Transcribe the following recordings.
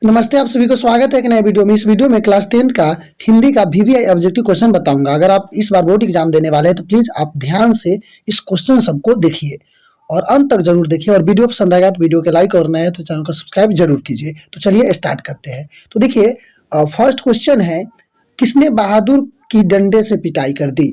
नमस्ते, आप सभी को स्वागत है एक नए वीडियो में। इस वीडियो में क्लास 10th का हिंदी का वीवीआई ऑब्जेक्टिव क्वेश्चन बताऊंगा। अगर आप इस बार बोर्ड एग्जाम देने वाले हैं तो प्लीज आप ध्यान से इस क्वेश्चन सबको देखिए और अंत तक जरूर देखिए। और वीडियो पसंद आएगा तो वीडियो को लाइक और नए तो चैनल को सब्सक्राइब जरूर कीजिए। तो चलिए स्टार्ट करते हैं। तो देखिए फर्स्ट क्वेश्चन है, किसने बहादुर की डंडे से पिटाई कर दी?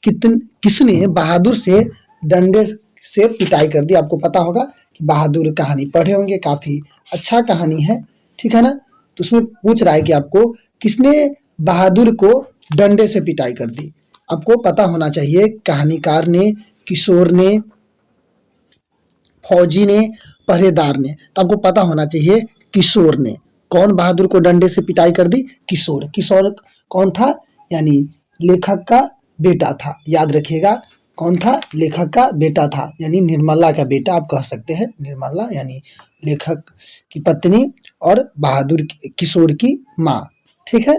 किसने बहादुर से डंडे से पिटाई कर दी? आपको पता होगा कि बहादुर कहानी पढ़े होंगे, काफी अच्छा कहानी है, ठीक है ना। तो उसमें पूछ रहा है कि आपको किसने बहादुर को डंडे से पिटाई कर दी। आपको पता होना चाहिए, कहानीकार ने, किशोर ने, फौजी ने, पहरेदार ने। तो आपको पता होना चाहिए किशोर ने। कौन बहादुर को डंडे से पिटाई कर दी? किशोर। किशोर कौन था? यानी लेखक का बेटा था। याद रखिएगा, कौन था? लेखक का बेटा था, यानी निर्मला का बेटा आप कह सकते हैं। निर्मला यानी लेखक की पत्नी और बहादुर किशोर की माँ, ठीक है।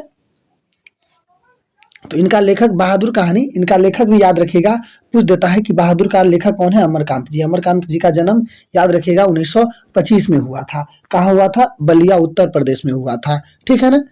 तो इनका लेखक बहादुर कहानी, इनका लेखक भी याद रखिएगा, पूछ देता है कि बहादुर का लेखक कौन है? अमरकांत जी। अमरकांत जी का जन्म याद रखिएगा 1925 में हुआ था। कहाँ हुआ था? बलिया, उत्तर प्रदेश में हुआ था, ठीक है ना।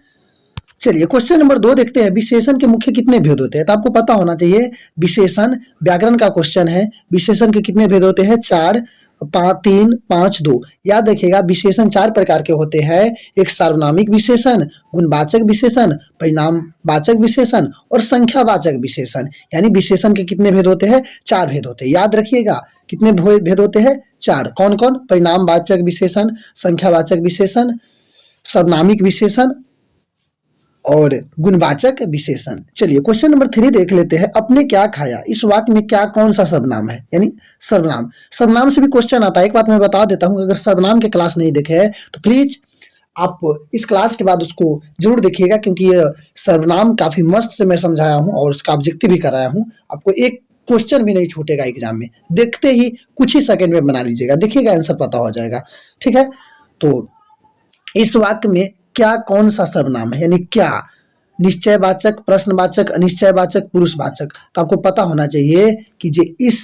चलिए क्वेश्चन नंबर 2 देखते हैं। विशेषण के मुख्य कितने भेद होते हैं? तो आपको पता होना चाहिए, विशेषण व्याकरण का क्वेश्चन है। विशेषण के कितने भेद होते हैं? 4, 5, 3, 5, 2। याद रखिएगा, विशेषण 4 प्रकार के होते हैं। एक सार्वनामिक विशेषण, गुणवाचक विशेषण, परिणामवाचक विशेषण और संख्यावाचक विशेषण। यानी विशेषण के कितने भेद होते हैं? 4 भेद होते हैं। याद रखिएगा, कितने भेद होते हैं? 4। कौन कौन? परिणामवाचक विशेषण, संख्यावाचक विशेषण, सार्वनामिक विशेषण और गुणवाचक विशेषण। चलिए क्वेश्चन नंबर 3 देख लेते हैं। अपने क्या खाया? इस वाक्य में क्या कौन सा सर्वनाम है? यानी सर्वनाम। सर्वनाम से भी क्वेश्चन आता है। एक बात मैं बता देता हूं, अगर सर्वनाम के क्लास नहीं देखे हैं तो प्लीज आप इस क्लास के बाद उसको जरूर देखिएगा, क्योंकि ये सर्वनाम काफी मस्त से मैं समझाया हूं और उसका ऑब्जेक्टिव भी कराया हूं। आपको एक क्वेश्चन भी नहीं छूटेगा एग्जाम में। देखते ही कुछ ही सेकंड में बना लीजिएगा, देखिएगा आंसर पता हो जाएगा, ठीक है। तो इस वाक्य में क्या कौन सा सर्वनाम है? यानी क्या? निश्चयवाचक, प्रश्नवाचक, अनिश्चयवाचक, पुरुषवाचक। तो आपको पता होना चाहिए कि जे इस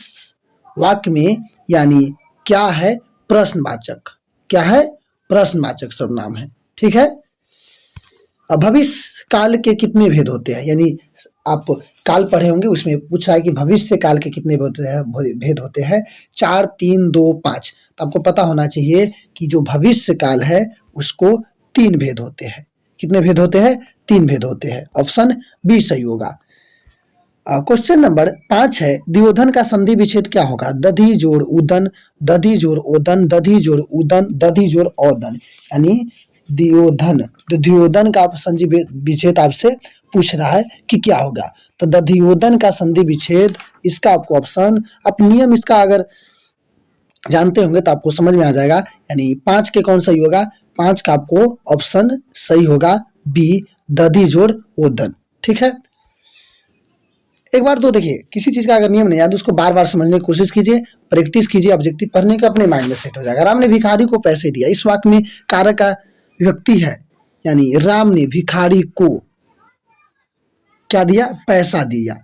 वाक्य में यानी क्या है? प्रश्नवाचक। क्या है? प्रश्नवाचक सर्वनाम है, ठीक है। अब भविष्य काल के कितने भेद होते हैं? यानी आप काल पढ़े होंगे, उसमें पूछ रहा है कि भविष्य काल के कितने भेद होते हैं? 4, 3, 2, 5। तो आपको पता होना चाहिए कि जो भविष्य काल है उसको 3 भेद होते हैं। कितने भेद होते हैं? 3 भेद होते हैं। ऑप्शन बी सही होगा। क्वेश्चन नंबर 5 है, द्योधन का संधि विच्छेद क्या होगा? दधि जोड़ उदन, दधि जोड़ ओदन, दधि जोड़ उदन, दधि जोड़ औदन। यानी द्योधन का संधि विच्छेद आपसे पूछ रहा है कि क्या होगा। तो दधियोदन का संधि विच्छेद, इसका आपको ऑप्शन, आप नियम इसका अगर जानते होंगे तो आपको समझ में आ जाएगा। यानी 5 के कौन सही होगा? 5 का आपको ऑप्शन सही होगा बी, दधि जोड़ ओदन, ठीक है। एक बार तो देखिए, किसी चीज का अगर नियम नहीं याद उसको बार बार समझने की कोशिश कीजिए, प्रैक्टिस कीजिए, ऑब्जेक्टिव पढ़ने का अपने माइंड में सेट हो जाएगा। राम ने भिखारी को पैसे दिया, इस वाक्य में कारक का व्यक्ति है, यानी राम ने भिखारी को क्या दिया? पैसा दिया।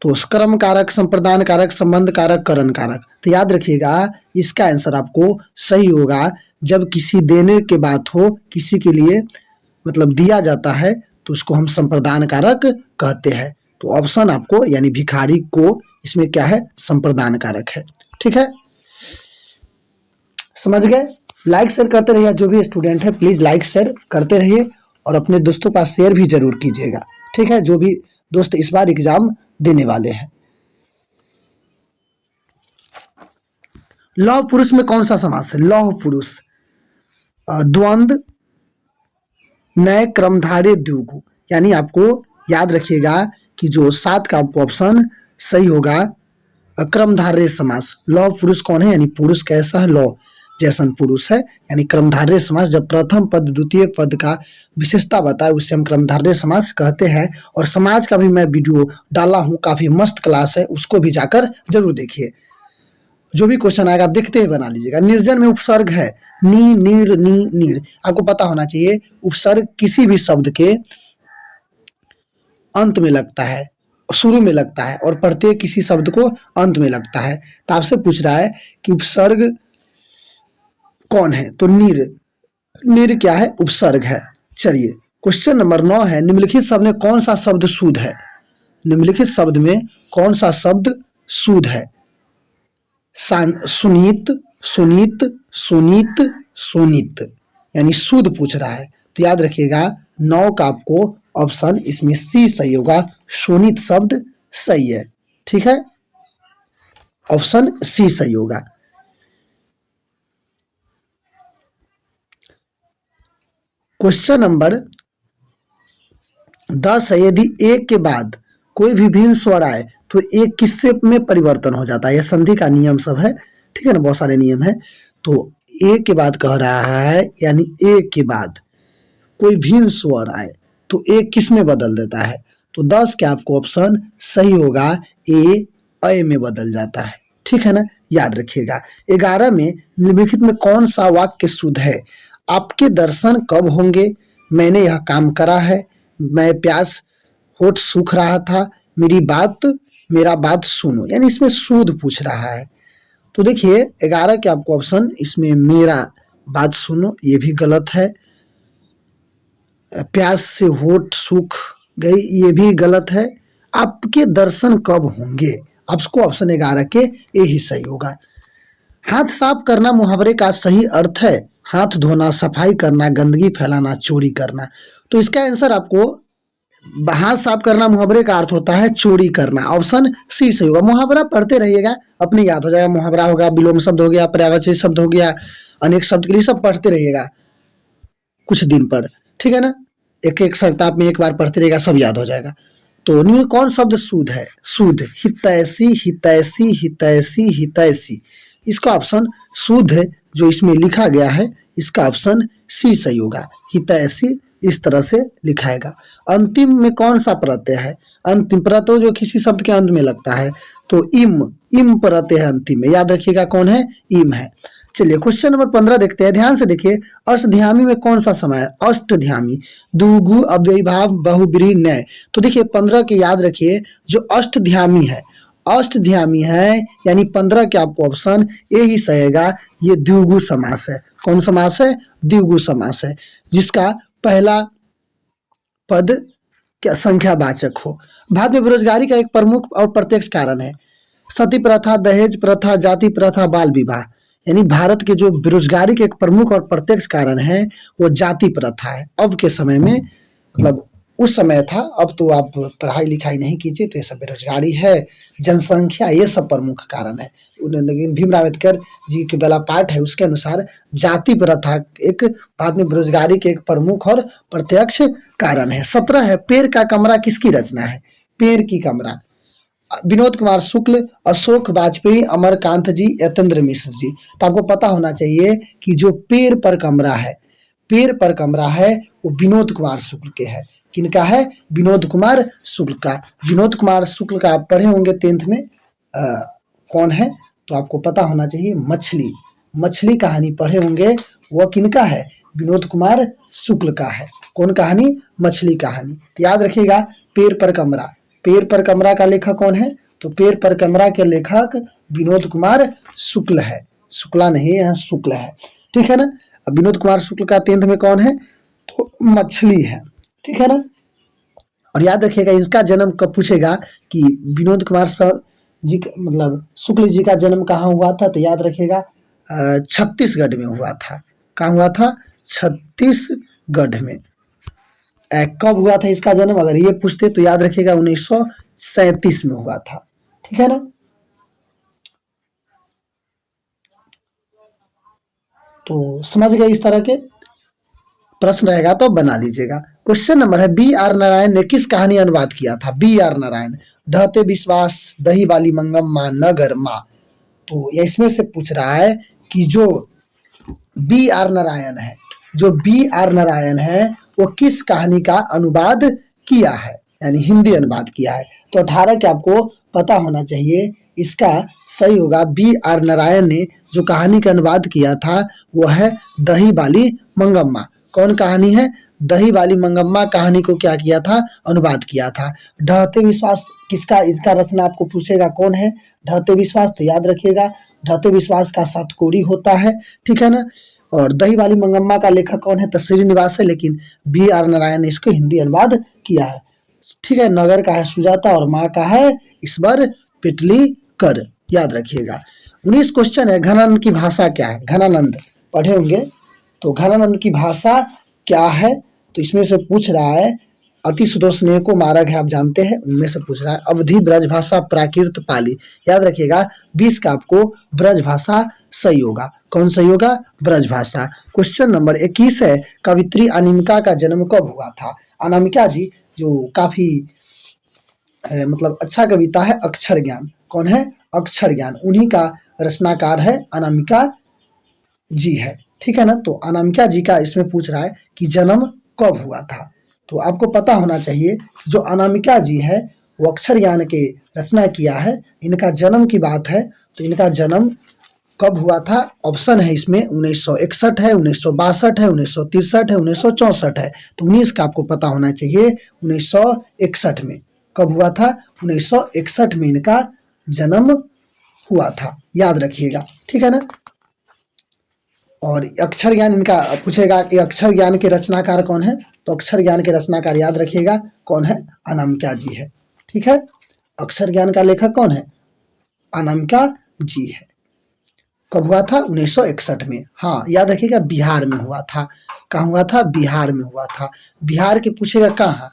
तो कर्म कारक, संप्रदान कारक, संबंध कारक, करण कारक। तो याद रखिएगा, इसका आंसर आपको सही होगा जब किसी देने के बात हो, किसी के लिए मतलब दिया जाता है तो उसको हम संप्रदान कारक कहते हैं। तो ऑप्शन आपको यानी भिखारी को, इसमें क्या है? संप्रदान कारक है, ठीक है। समझ गए? लाइक शेयर करते रहिए, जो भी स्टूडेंट है प्लीज लाइक शेयर करते रहिए और अपने दोस्तों का शेयर भी जरूर कीजिएगा, ठीक है, जो भी दोस्त इस बार एग्जाम देने वाले हैं। लौह पुरुष में कौन सा समास है? लौह पुरुष, द्वंद्व, नए, क्रमधारय, द्विगु। यानी आपको याद रखिएगा कि जो 7 का आपको ऑप्शन सही होगा क्रमधारय समास। लौह पुरुष कौन है? यानी पुरुष कैसा है? लौह जैसन पुरुष है, यानी क्रमधारय समास। जब प्रथम पद द्वितीय पद का विशेषता बताए उससे हम क्रमधारय समास कहते हैं। और समाज का भी मैं वीडियो डाला हूं, काफी मस्त क्लास है, उसको भी जाकर जरूर देखिए। जो भी क्वेश्चन आएगा देखते ही बना लीजिएगा। निर्जन में उपसर्ग है नी, नीर, नी, नीर। आपको पता होना चाहिए उपसर्ग किसी भी शब्द के अंत में लगता है, शुरू में लगता है, और प्रत्यय किसी शब्द को अंत में लगता है। तो आपसे पूछ रहा है कि उपसर्ग कौन है? तो नीर निर क्या है? उपसर्ग है। चलिए क्वेश्चन नंबर 9 है, निम्नलिखित शब्द में कौन सा शब्द शुद्ध है? निम्नलिखित शब्द में कौन सा शब्द शुद्ध है? सुनीत, सुनीत, सुनीत, सुनीत, यानी शुद्ध पूछ रहा है। तो याद रखिएगा 9 का आपको ऑप्शन इसमें सी सही होगा, सुनीत शब्द सही है। ठीक है, ऑप्शन सी सही होगा। क्वेश्चन नंबर 10 है, यदि एक के बाद कोई भी भिन्न स्वर आए तो एक किससे में परिवर्तन हो जाता है? यह संधि का नियम सब है, ठीक है ना, बहुत सारे नियम है। तो एक के बाद कह रहा है, यानी एक के बाद कोई भिन्न स्वर आए तो एक किस में बदल देता है? तो 10 के आपको ऑप्शन सही होगा, ए अय में बदल जाता है। ठीक है ना, याद रखिएगा। 11 में निम्नलिखित में कौन सा वाक्य शुद्ध है? आपके दर्शन कब होंगे? मैंने यह काम करा है, मैं प्यास होठ सूख रहा था, मेरा बात सुनो, यानी इसमें शुद्ध पूछ रहा है। तो देखिए 11 के आपको ऑप्शन इसमें मेरा बात सुनो ये भी गलत है, प्यास से होठ सूख गई ये भी गलत है, आपके दर्शन कब होंगे, आपको ऑप्शन 11 के ए ही सही होगा। हाथ साफ करना मुहावरे का सही अर्थ है, हाथ धोना, सफाई करना, गंदगी फैलाना, चोरी करना। तो इसका आंसर आपको हाथ साफ करना मुहावरे का अर्थ होता है चोरी करना, ऑप्शन सी सही होगा। मुहावरा पढ़ते रहिएगा, अपने याद हो जाएगा। मुहावरा होगा, विलोम शब्द हो गया, पर्यायवाची शब्द हो गया, अनेक शब्द के लिए सब पढ़ते रहिएगा कुछ दिन पर, ठीक है ना। एक एक सप्ताह में एक बार पढ़ते रहेगा, सब याद हो जाएगा। तो निम्न कौन शब्द शुद्ध है? शुद्ध, हितैषी, हितैषी, हितैषी, हितैषी, इसका ऑप्शन शुद्ध है जो इसमें लिखा गया है, इसका ऑप्शन सी सही होगा। हितैषी इस तरह से लिखाएगा। अंतिम में कौन सा प्रत्यय है? अंतिम प्रत्यय जो किसी शब्द के अंत में लगता है, तो इम प्रत्यय है अंतिम में, याद रखिएगा कौन है? इम है। चलिए क्वेश्चन नंबर 15 देखते हैं, ध्यान से देखिए। अष्टध्यामी में कौन सा समय है? अष्टध्यामी, दुगु, अव्ययीभाव, बहुब्रीहि, नय। तो देखिए 15 के याद रखिए, जो अष्टध्यामी है, अष्टध्यामी है, यानी 15 के आपको ऑप्शन ए ही सहेगा, ये द्विगु समास है। कौन समास है? द्विगु समास है, जिसका पहला पद क्या संख्यावाचक हो। भारत में बेरोजगारी का एक प्रमुख और प्रत्यक्ष कारण है सती प्रथा, दहेज प्रथा, जाति प्रथा, बाल विवाह। यानी भारत के जो बेरोजगारी के एक प्रमुख और प्रत्यक्ष कारण है वो जाति प्रथा है। अब के समय में, मतलब उस समय था, अब तो आप पढ़ाई लिखाई नहीं कीजिए तो ये सब बेरोजगारी है, जनसंख्या, ये सब प्रमुख कारण है। लेकिन भीमराव अम्बेडकर जी के वाला पाठ है, उसके अनुसार जाति प्रथा एक बाद में बेरोजगारी के एक प्रमुख और प्रत्यक्ष कारण है। 17 है, पेड़ का कमरा किसकी रचना है? पेड़ की कमरा, विनोद कुमार शुक्ल, अशोक वाजपेयी, अमरकांत जी, यतेंद्र मिश्र जी। तो आपको पता होना चाहिए कि जो पेड़ पर कमरा है, पेड़ पर कमरा है, वो विनोद कुमार शुक्ल के है। किनका है? विनोद कुमार शुक्ल का। विनोद कुमार शुक्ल का आप पढ़े होंगे 10th में, कौन है? तो आपको पता होना चाहिए, मछली, मछली कहानी पढ़े होंगे, वो किनका है? विनोद कुमार शुक्ल का है। कौन कहानी? मछली कहानी। याद रखिएगा, पेड़ पर कमरा, पेड़ पर कमरा का लेखक कौन है? तो पेड़ पर कमरा के लेखक विनोद कुमार शुक्ल है, शुक्ला नहीं, यहाँ शुक्ल है, ठीक है ना। अब विनोद कुमार शुक्ल का 10th में कौन है? तो मछली है, ठीक है ना। और याद रखिएगा, इसका जन्म कब पूछेगा कि विनोद कुमार सर जी मतलब शुक्ल जी का जन्म कहाँ हुआ था? तो याद रखिएगा छत्तीसगढ़ में हुआ था। कहाँ हुआ था? छत्तीसगढ़ में। कब हुआ था इसका जन्म? अगर ये पूछते तो याद रखिएगा 1937 में हुआ था, ठीक है ना। तो समझ गए, इस तरह के प्रश्न रहेगा तो बना लीजिएगा। क्वेश्चन नंबर है, बी आर नारायण ने किस कहानी अनुवाद किया था? बी आर नारायण, ढहते विश्वास, दही वाली मंगम माँ, नगर माँ। तो ये इसमें से पूछ रहा है कि जो बी आर नारायण है, जो बी आर नारायण है, वो किस कहानी का अनुवाद किया है, यानी हिंदी अनुवाद किया है। तो 18 के आपको पता होना चाहिए, इसका सही होगा बी आर नारायण ने जो कहानी का अनुवाद किया था वो है दही वाली मंगम्मा। कौन कहानी है? दही वाली मंगम्मा कहानी को क्या किया था? अनुवाद किया था। ढहते विश्वास किसका, इसका रचना आपको पूछेगा कौन है? ढहते विश्वास, तो याद रखिएगा ढहते विश्वास का सातकोरी होता है, ठीक है ना। और दही वाली मंगम्मा का लेखक कौन है? तो श्रीनिवास है, लेकिन बी आर नारायण ने इसको हिंदी अनुवाद किया है। ठीक है, नगर का है सुजाता और माँ का है ईश्वर पेटलीकर, याद रखिएगा। 19 क्वेश्चन है, घनानंद की भाषा क्या है? घनानंद पढ़े होंगे, तो घनानंद की भाषा क्या है? तो इसमें से पूछ रहा है अति सुदोषनेय को मार्ग है, आप जानते हैं, उनमें से पूछ रहा है। अवधि ब्रजभाषा प्राकृत पाली, याद रखिएगा 20 का आपको ब्रजभाषा सही होगा। कौन सही होगा? ब्रजभाषा। क्वेश्चन नंबर 21 है, कवित्री अनामिका का जन्म कब हुआ था? अनामिका जी जो काफी मतलब अच्छा कविता है अक्षर ज्ञान, कौन है? अक्षर ज्ञान, उन्हीं का रचनाकार है अनामिका जी है। ठीक है ना, तो अनामिका जी का इसमें पूछ रहा है कि जन्म कब हुआ था। तो आपको पता होना चाहिए जो अनामिका जी है वो अक्षर ज्ञान के रचना किया है। इनका जन्म की बात है तो इनका जन्म कब हुआ था? ऑप्शन है इसमें 1961 है, 1962 है, 1963 है, 1964 है। तो 19 का आपको पता होना चाहिए 1961 में। कब हुआ था? 1961 में इनका जन्म हुआ था, याद रखिएगा। ठीक है ना, और अक्षर ज्ञान इनका पूछेगा कि अक्षर ज्ञान के रचनाकार कौन है? तो अक्षर ज्ञान के रचनाकार याद रखिएगा कौन है? अनामिका जी है। ठीक है, अक्षर ज्ञान का लेखक कौन है? अनामिका जी है। कब हुआ था? 1961 में। हाँ, याद रखिएगा बिहार में हुआ था। कहाँ हुआ था? बिहार में हुआ था। बिहार के पूछेगा कहाँ,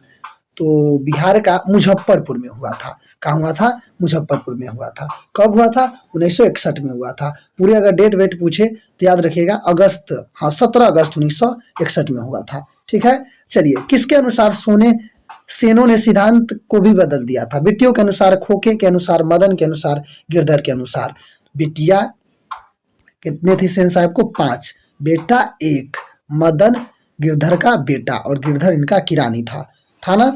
तो बिहार का मुजफ्फरपुर में हुआ था। कहाँ हुआ था? मुजफ्फरपुर में हुआ था। कब हुआ था? 1961 में हुआ था। पूरे अगर डेट वेट पूछे तो याद रखिएगा अगस्त, हाँ 17 अगस्त 1961 में हुआ था। ठीक है, चलिए, किसके अनुसार सेनों ने सिद्धांत को भी बदल दिया था? बेटियों के अनुसार, खोखे के अनुसार, मदन के अनुसार, गिरधर के अनुसार। बेटिया कितने थी सेन साहब को? 5, बेटा 1, मदन गिरधर का बेटा और गिरधर इनका किरानी था ना।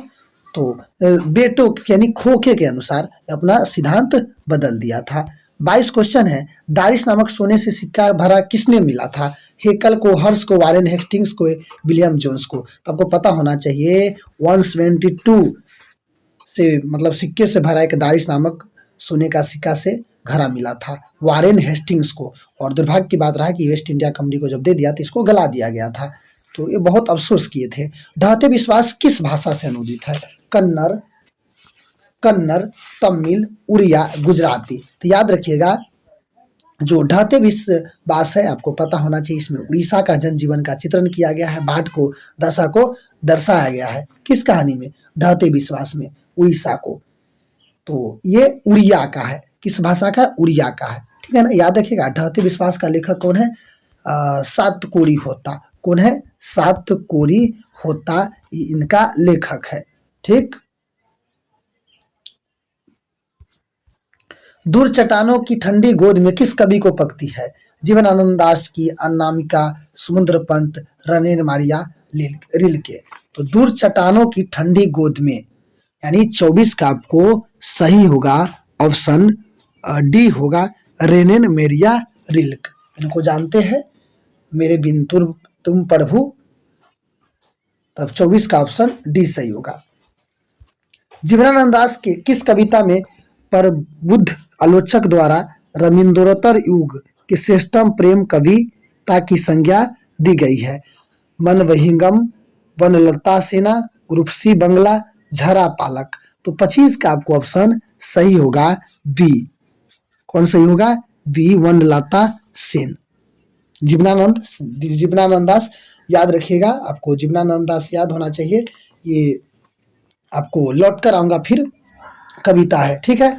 तो बेटों यानी खोखे के अनुसार अपना सिद्धांत बदल दिया था। 22 क्वेश्चन है, दारिस नामक सोने से सिक्का भरा किसने मिला था? हेकल को, हर्ष को, वारेन हेस्टिंग्स को, विलियम जोन्स को। तो आपको पता होना चाहिए 172 से मतलब सिक्के से भरा एक दारिस नामक सोने का सिक्का से घड़ा मिला था वारेन हेस्टिंग्स को। और दुर्भाग्य की बात रहा कि वेस्ट इंडिया कंपनी को जब दे दिया तो इसको गला दिया गया था। तो ये बहुत अफसोस किए थे। ढाते विश्वास किस भाषा से अनुदित है? कन्नड़, तमिल, उड़िया, गुजराती। तो याद रखिएगा जो ढाते विश्वास है आपको पता होना चाहिए इसमें उड़ीसा का जनजीवन का चित्रण किया गया है, भाट को दशा को दर्शाया गया है। किस कहानी में? ढाते विश्वास में, उड़ीसा को। तो ये उड़िया का है। किस भाषा का? उड़िया का है। ठीक है ना, याद रखिएगा। ढाते विश्वास का लेखक कौन है? सातकोरी होता। कौन है? सातकोरी होता इनका लेखक है। ठीक, दूर चट्टानों की ठंडी गोद में किस कवि को पकती है? जीवनानंद दास की, अनामिका, समुद्र पंत, रणेर मारिया रिल्के। तो दूर चट्टानों की ठंडी गोद में यानी 24 का आपको सही होगा ऑप्शन डी होगा, रेनेन मेरिया रिल्क। इनको जानते हैं, मेरे बिन तुम प्रभु, तब 24 का ऑप्शन डी सही होगा। जीवनानंद दास के किस कविता में प्रबुद्ध आलोचक द्वारा रविंद्रोत्तर युग के श्रेष्ठतम प्रेम कविता की संज्ञा दी गई है? मनवहिंगम, वनलता सेना, रूपसी बंगला, झरा पालक। तो 25 का आपको ऑप्शन सही होगा बी। कौन सही होगा? बी, वनलता सेन। जीवनानंद दास याद रखिएगा, आपको जीवनानंद दास याद होना चाहिए। ये आपको लौट कर आऊंगा फिर कविता है। ठीक है,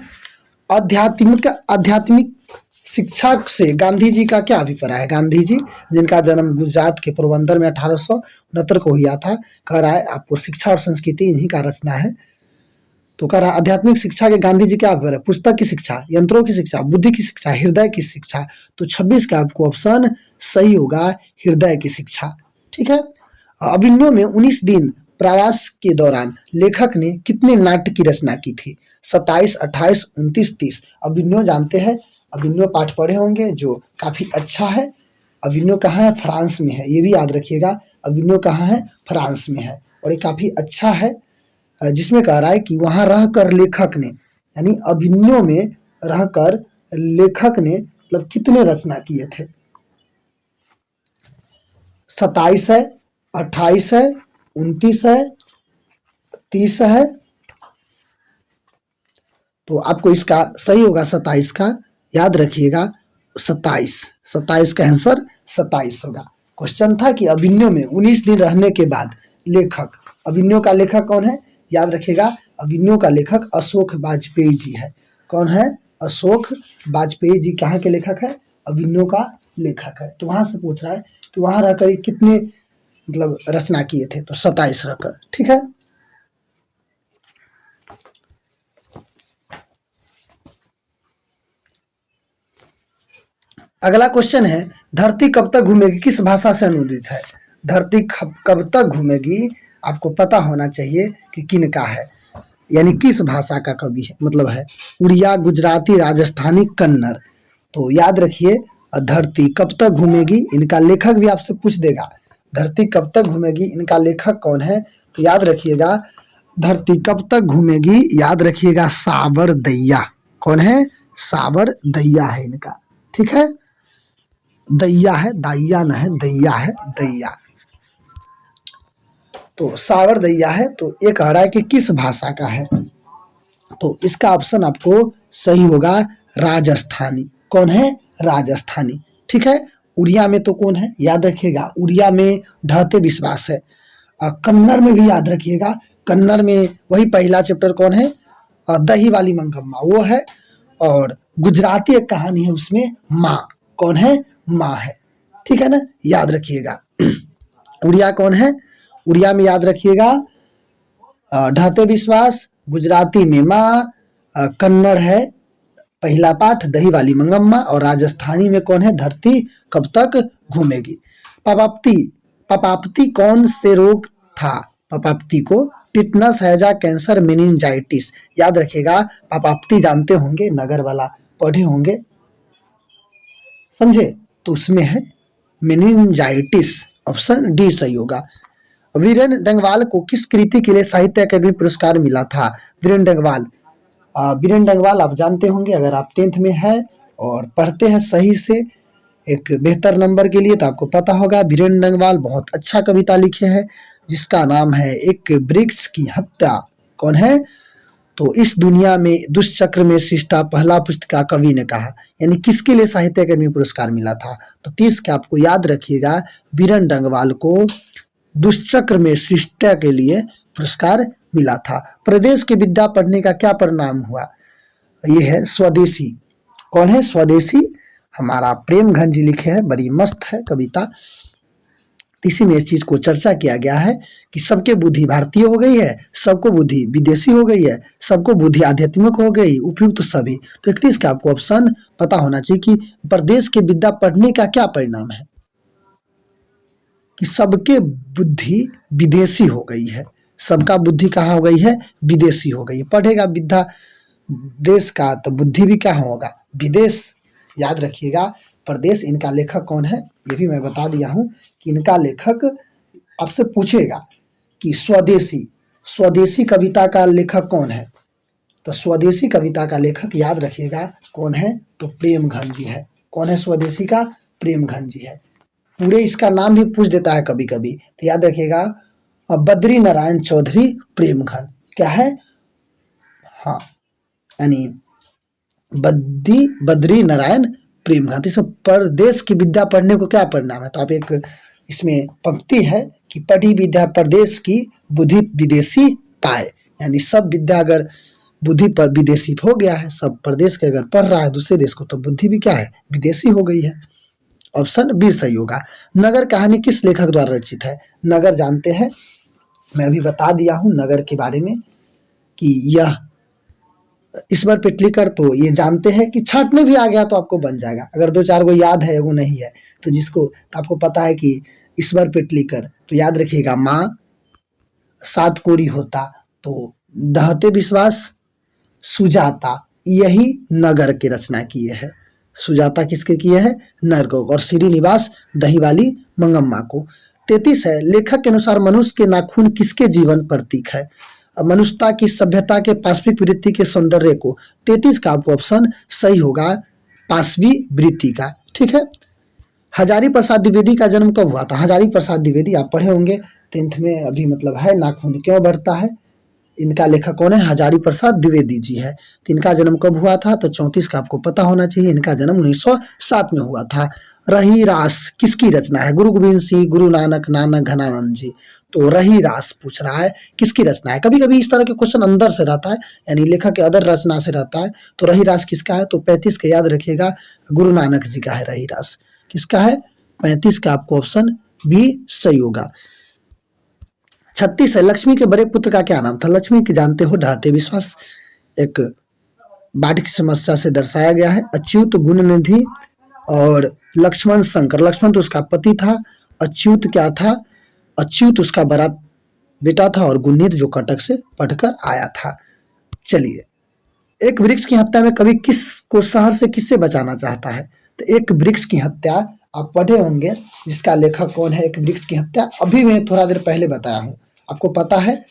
आध्यात्मिक शिक्षा से गांधी जी का क्या अभिप्राय है? गांधी जी जिनका जन्म गुजरात के पोरबंदर में 1869 को हुआ था, कह रहा है आपको शिक्षा और संस्कृति इन्हीं का रचना है। तो कह रहा है आध्यात्मिक शिक्षा के गांधी जी क्या अभिप्राय? पुस्तक की शिक्षा, यंत्रों की शिक्षा, बुद्धि की शिक्षा, हृदय की शिक्षा। तो 26 का आपको ऑप्शन सही होगा, हृदय की शिक्षा। ठीक है, अभिनव में 19 दिन प्रवास के दौरान लेखक ने कितने नाट्य की रचना की थी? 27, 28, 29, 30। अभिनव जानते हैं, अभिनव पाठ पढ़े होंगे जो काफी अच्छा है। अभिनव कहाँ है? फ्रांस में है, ये भी याद रखिएगा। अभिनव कहाँ है? फ्रांस में है और ये काफी अच्छा है, जिसमें कह रहा है कि वहां रहकर लेखक ने यानी अभिनव में रहकर लेखक ने मतलब कितने रचना किए थे? 27 है, 28 है, 29 है, 30 है। तो आपको इसका सही होगा 27 का, याद रखिएगा 27, 27 का आंसर 27 होगा। क्वेश्चन था कि अभिन्यो में 19 दिन रहने के बाद लेखक, अभिन्यो का लेखक कौन है, याद रखिएगा अभिन्यो का लेखक अशोक वाजपेयी जी है। कौन है, अशोक वाजपेयी जी कहाँ के लेखक है, अभिन्यो का लेखक है। तो वहां से पूछ रहा है कि वहां रहकर कितने मतलब रचना किए थे, तो 27 रहकर, ठीक है। अगला क्वेश्चन है, धरती कब तक घूमेगी किस भाषा से अनुदित है। धरती कब तक घूमेगी आपको पता होना चाहिए कि किन का है, यानी किस भाषा का कवि है, मतलब है उड़िया, गुजराती, राजस्थानी, कन्नड़। तो याद रखिए धरती कब तक घूमेगी, इनका लेखक भी आपसे पूछ देगा। धरती कब तक घूमेगी, इनका लेखक कौन है, तो याद रखिएगा धरती कब तक घूमेगी, याद रखिएगा साबर दैया। कौन है, साबर दैया है इनका, ठीक है। दैया है, दाइया न है, दैया है, दैया। तो सावर दैया है। तो ये कह रहा है कि किस भाषा का है, तो इसका ऑप्शन आपको सही होगा राजस्थानी। कौन है, राजस्थानी, ठीक है। उड़िया में तो कौन है, याद रखिएगा उड़िया में ढहते विश्वास है। कन्नड़ में भी याद रखिएगा, कन्नड़ में वही पहला चैप्टर कौन है, दही वाली मंगम्मा वो है। और गुजराती एक कहानी है उसमें माँ, कौन है, माँ है, ठीक है ना, याद रखिएगा। उड़िया कौन है, उड़िया में याद रखिएगा ढहते विश्वास, गुजराती में माँ, कन्नड़ है पहला पाठ दही वाली मंगम्मा, और राजस्थानी में कौन है, धरती कब तक घूमेगी। पपाप्ती, पपाप्ती कौन से रोग था, पपाप्ती को टिटनस, हैजा, कैंसर, मेनिंजाइटिस। याद रखिएगा पपाप्ती जानते होंगे, नगर वाला पढ़े होंगे, समझे, तो उसमें है मेनिंजाइटिस, ऑप्शन डी सही होगा। वीरेन डंगवाल को किस कृति के लिए साहित्य अकादमी पुरस्कार मिला था। वीरेन डंगवाल, वीरेन डंगवाल आप जानते होंगे अगर आप 10th में है और पढ़ते हैं सही से एक बेहतर नंबर के लिए, तो आपको पता होगा वीरेन डंगवाल बहुत अच्छा कविता लिखे हैं जिसका नाम है एक वृक्ष की हत्या। कौन है, तो इस दुनिया में दुष्चक्र में शिष्टा पहला पुस्तिका कवि ने कहा, यानी किसके लिए साहित्य अकादमी पुरस्कार मिला था, तो 30 के आपको याद रखिएगा वीरेन डंगवाल को दुष्चक्र में शिष्टा के लिए पुरस्कार मिला था। प्रदेश की विद्या पढ़ने का क्या परिणाम हुआ, ये है स्वदेशी। कौन है, स्वदेशी हमारा प्रेमघन जी लिखे हैं, बड़ी मस्त है कविता। इसी में इस चीज को चर्चा किया गया है कि सबके बुद्धि भारतीय हो गई है, सबको बुद्धि विदेशी हो गई है, सबको बुद्धि आध्यात्मिक हो गई, उपयुक्त सभी। तो 31 का आपको ऑप्शन पता होना चाहिए कि प्रदेश की विद्या पढ़ने का क्या परिणाम है, कि सबके बुद्धि विदेशी हो गई है, सबका बुद्धि कहाँ हो गई है, विदेशी हो गई है। पढ़ेगा विद्या देश का तो बुद्धि भी क्या होगा, विदेश। याद रखिएगा प्रदेश, इनका लेखक कौन है, ये भी मैं बता दिया हूं कि इनका लेखक आपसे पूछेगा कि स्वदेशी, स्वदेशी कविता का लेखक कौन है, तो स्वदेशी कविता का लेखक याद रखिएगा कौन है, तो प्रेमघन जी है। कौन है स्वदेशी का, प्रेमघन जी है। पूरे इसका नाम भी पूछ देता है कभी कभी, तो याद रखिएगा बद्री नारायण चौधरी प्रेमघन। क्या है, हाँ, यानी बद्री नारायण प्रेमघन। इसमें परदेश की विद्या पढ़ने को क्या परिणाम है, तो आप एक इसमें पंक्ति है कि पढ़ी विद्या परदेश की बुद्धि विदेशी पाए, यानी सब विद्या अगर बुद्धि पर विदेशी हो गया है, सब प्रदेश के अगर पढ़ रहा है दूसरे देश को, तो बुद्धि भी क्या है, विदेशी हो गई है। ऑप्शन बी सही होगा। नगर कहानी किस लेखक द्वारा रचित है। नगर जानते हैं, मैं अभी बता दिया हूं नगर के बारे में कि यह ईश्वर पिटलीकर, तो ये जानते हैं कि छठ में भी आ गया तो आपको बन जाएगा, अगर 2-4 को याद है वो नहीं है तो जिसको तो आपको पता है कि ईश्वर पिटलीकर, तो याद रखिएगा माँ, सात कोड़ी होता, तो ढहते विश्वास, सुजाता, यही नगर की रचना किए हैं। सुजाता किसके किए हैं, नगर को, और श्रीनिवास दही वाली मंगम्मा को। 33 है, लेखक के अनुसार मनुष्य के नाखून किसके जीवन प्रतीक है। मनुष्यता की, सभ्यता के, पाशविक वृत्ति के, सौंदर्य को। 33 का आपको ऑप्शन सही होगा पाशवी वृत्ति का, ठीक है। हजारी प्रसाद द्विवेदी का जन्म कब हुआ था? हजारी प्रसाद द्विवेदी आप पढ़े होंगे 10th में, अभी मतलब है नाखून क्यों बढ़ता है। इनका लेखक कौन है? हजारी प्रसाद द्विवेदी जी है। तो इनका जन्म कब हुआ था? तो 34 का आपको पता होना चाहिए। इनका जन्म 1907 में हुआ था। रही रास किसकी रचना है? गुरु गोविंद सिंह, गुरु नानक, नानक घनानंद जी। तो रही रास पूछ रहा है किसकी रचना है। कभी कभी इस तरह के क्वेश्चन अंदर से रहता है, यानी लेखक के अदर रचना से रहता है। तो रही रास किसका है? तो 35 का याद रखिएगा, गुरु नानक जी का है रही रास। किसका है? 35 का आपको ऑप्शन बी सही होगा। 36 है, लक्ष्मी के बड़े पुत्र का क्या नाम था? लक्ष्मी के जानते हो ढाते विश्वास एक बाढ़ की समस्या से दर्शाया गया है। अच्युत, गुणनिधि और लक्ष्मण शंकर। लक्ष्मण तो उसका पति था, अच्युत क्या था? अच्युत उसका बड़ा बेटा था और गुणनिधि जो कटक से पढ़कर आया था। चलिए, एक वृक्ष की हत्या में कवि किसको शहर से किससे बचाना चाहता है? तो एक वृक्ष की हत्या आप पढ़े होंगे, जिसका लेखक कौन है? एक वृक्ष की हत्या अभी मैं थोड़ा देर पहले बताया हूं, आपको पता है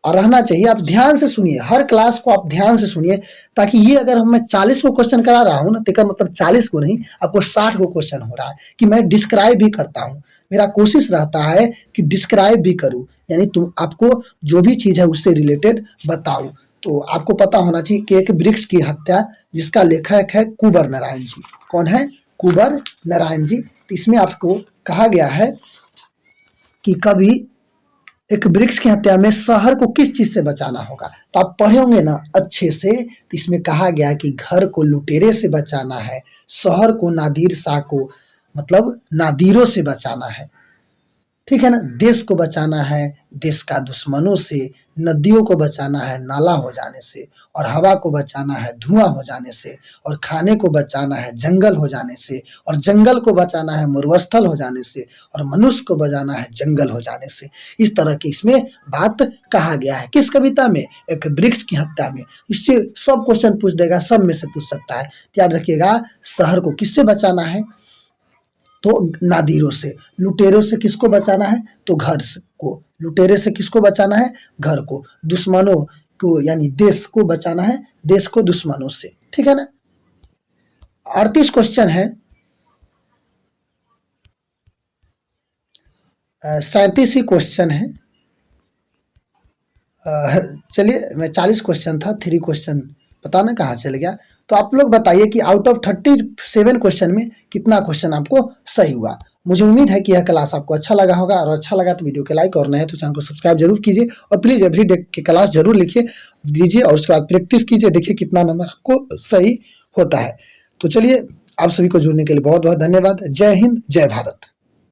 और रहना चाहिए। आप ध्यान से सुनिए, हर क्लास को आप ध्यान से सुनिए, ताकि ये अगर मैं 40 को क्वेश्चन करा रहा हूं ना, तो मतलब 40 को नहीं, आपको 60 को क्वेश्चन हो रहा है कि मैं डिस्क्राइब भी करता हूं। मेरा कोशिश रहता है कि डिस्क्राइब भी करूं, यानी तुम आपको जो भी चीज है उससे रिलेटेड बताऊं। तो आपको पता होना चाहिए कि एक वृक्ष की हत्या जिसका लेखक है कुंवर नारायण जी। कौन है? कुंवर नारायण जी। तो इसमें आपको कहा गया है कि कभी एक वृक्ष की हत्या में शहर को किस चीज से बचाना होगा। तो आप पढ़े होंगे ना अच्छे से। तो इसमें कहा गया कि घर को लुटेरे से बचाना है, शहर को नादिर शाह को मतलब नादिरों से बचाना है, ठीक है ना। देश को बचाना है देश का दुश्मनों से, नदियों को बचाना है नाला हो जाने से, और हवा को बचाना है धुआं हो जाने से, और खाने को बचाना है जंगल हो जाने से, और जंगल को बचाना है मरुस्थल हो जाने से, और मनुष्य को बचाना है जंगल हो जाने से। इस तरह की इसमें बात कहा गया है। किस कविता में? एक वृक्ष की हत्या में। इससे सब क्वेश्चन पूछ देगा, सब में से पूछ सकता है। याद रखिएगा, शहर को किससे बचाना है? तो नादिरों से। लुटेरों से किसको बचाना है? तो घर को। लुटेरे से किसको बचाना है? घर को। दुश्मनों को यानी देश को बचाना है देश को दुश्मनों से, ठीक है ना। 38 क्वेश्चन है, 37 ही क्वेश्चन है। चलिए, मैं 40 क्वेश्चन था, 3 क्वेश्चन पता ना कहाँ चल गया। तो आप लोग बताइए कि आउट ऑफ 37 क्वेश्चन में कितना क्वेश्चन आपको सही हुआ। मुझे उम्मीद है कि यह क्लास आपको अच्छा लगा होगा, और अच्छा लगा तो वीडियो को लाइक और नए तो चैनल को सब्सक्राइब जरूर कीजिए, और प्लीज एवरीडे की क्लास जरूर लिखिए दीजिए, और उसके बाद प्रैक्टिस कीजिए, देखिए कितना नंबर आपको सही होता है। तो चलिए, आप सभी को जुड़ने के लिए बहुत बहुत धन्यवाद। जय हिंद, जय भारत।